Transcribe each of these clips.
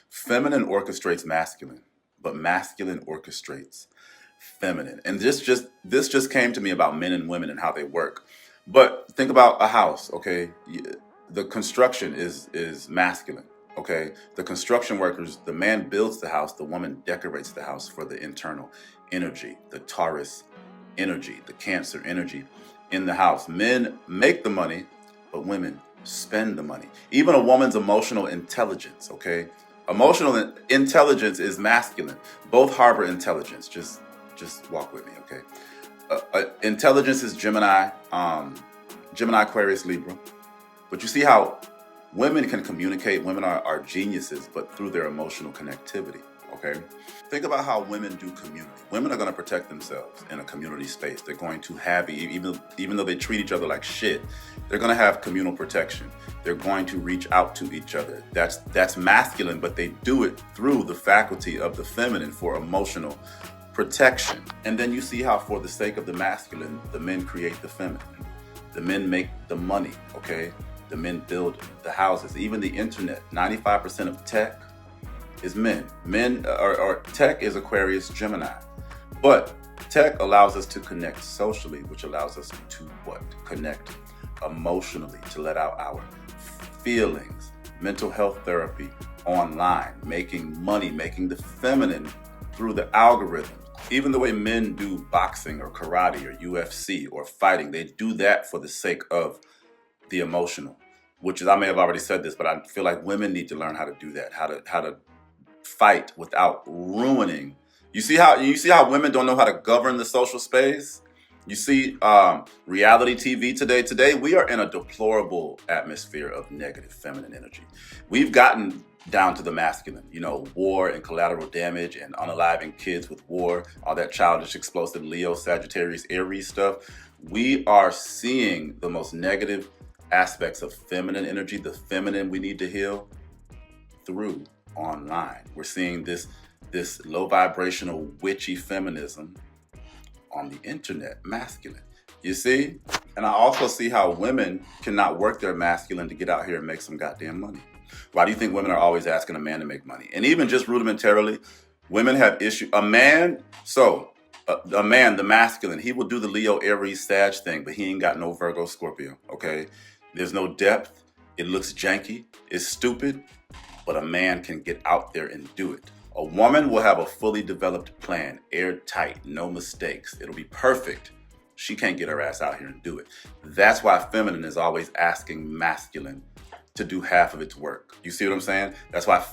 Feminine orchestrates masculine, but masculine orchestrates feminine. And this just came to me about men and women and how they work. But think about a house, okay? The construction is masculine, okay? The construction workers, the man builds the house, the woman decorates the house for the internal energy, the Taurus energy, the Cancer energy in the house. Men make the money, but women spend the money. Even a woman's emotional intelligence, okay? Emotional intelligence is masculine. Both harbor intelligence. Just walk with me, okay? Intelligence is Gemini, Gemini, Aquarius, Libra. But you see how women can communicate. Women are geniuses, but through their emotional connectivity, okay? Think about how women do community. Women are going to protect themselves in a community space. They're going to have, even though they treat each other like shit, they're going to have communal protection. They're going to reach out to each other. That's masculine, but they do it through the faculty of the feminine for emotional protection. And then you see how, for the sake of the masculine, the men create the feminine. The men make the money, okay? The men build the houses. Even the internet, 95% of tech is men. Or tech is Aquarius, Gemini. But tech allows us to connect socially, which allows us to what? Connect emotionally, to let out our feelings. Mental health therapy online, making money, making the feminine through the algorithms. Even the way men do boxing or karate or UFC or fighting, they do that for the sake of the emotional, which is, I may have already said this, but I feel like women need to learn how to do that, how to fight without ruining. You see how women don't know how to govern the social space? You see reality TV today. Today, we are in a deplorable atmosphere of negative feminine energy. We've gotten down to the masculine, war and collateral damage and unaliving kids with war, all that childish, explosive Leo, Sagittarius, Aries stuff. We are seeing the most negative aspects of feminine energy, the feminine we need to heal, through online. We're seeing this low vibrational witchy feminism on the internet, masculine. You see? And I also see how women cannot work their masculine to get out here and make some goddamn money. Why do you think women are always asking a man to make money? And even just rudimentarily, women have issue. A man, the masculine, he will do the Leo, Aries, Sag thing, but he ain't got no Virgo, Scorpio, okay? There's no depth. It looks janky. It's stupid. But a man can get out there and do it. A woman will have a fully developed plan, airtight, no mistakes. It'll be perfect. She can't get her ass out here and do it. That's why feminine is always asking masculine to do half of its work. You see what I'm saying? That's why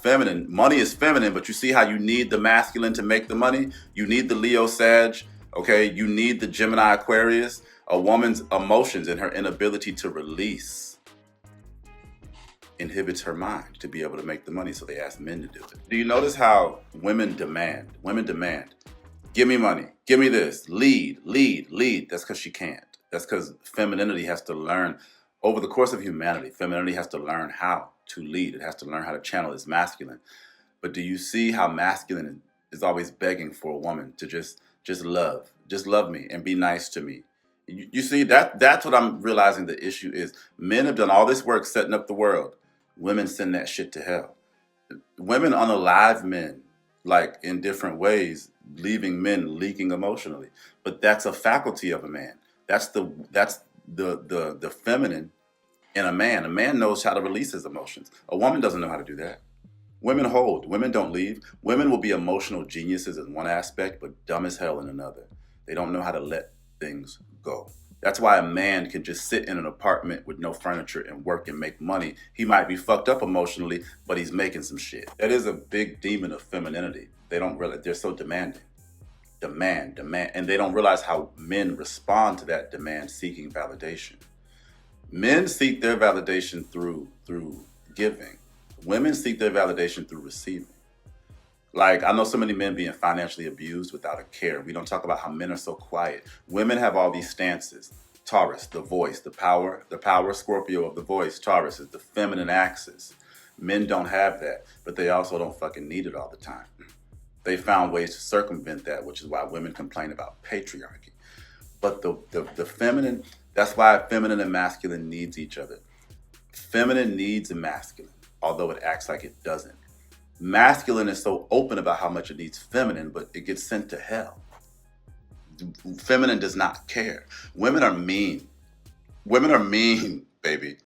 money is feminine, but you see how you need the masculine to make the money? You need the Leo Sag, okay? You need the Gemini Aquarius. A woman's emotions and her inability to release inhibits her mind to be able to make the money, so they ask men to do it. Do you notice how women demand, give me money, give me this, lead. That's because she can't. That's because femininity has to learn. Over the course of humanity, femininity has to learn how to lead. It has to learn how to channel its masculine. But do you see how masculine is always begging for a woman to just love me and be nice to me? You see, that's what I'm realizing the issue is. Men have done all this work setting up the world. Women send that shit to hell. Women unalive men, like in different ways, leaving men leaking emotionally. But that's a faculty of a man. That's the feminine in a man. A man knows how to release his emotions. A woman doesn't know how to do that. Women hold. Women don't leave. Women will be emotional geniuses in one aspect, but dumb as hell in another. They don't know how to let things go. That's why a man can just sit in an apartment with no furniture and work and make money. He might be fucked up emotionally, but he's making some shit. That is a big demon of femininity. They don't realize, they're so demanding. Demand. And they don't realize how men respond to that demand, seeking validation. Men seek their validation through giving. Women seek their validation through receiving. Like, I know so many men being financially abused without a care. We don't talk about how men are so quiet. Women have all these stances. Taurus, the voice, the power Scorpio of the voice. Taurus is the feminine axis. Men don't have that, but they also don't fucking need it all the time. They found ways to circumvent that, which is why women complain about patriarchy. But the feminine, that's why feminine and masculine needs each other. Feminine needs a masculine, although it acts like it doesn't. Masculine is so open about how much it needs feminine, but it gets sent to hell. Feminine does not care. Women are mean. Women are mean, baby.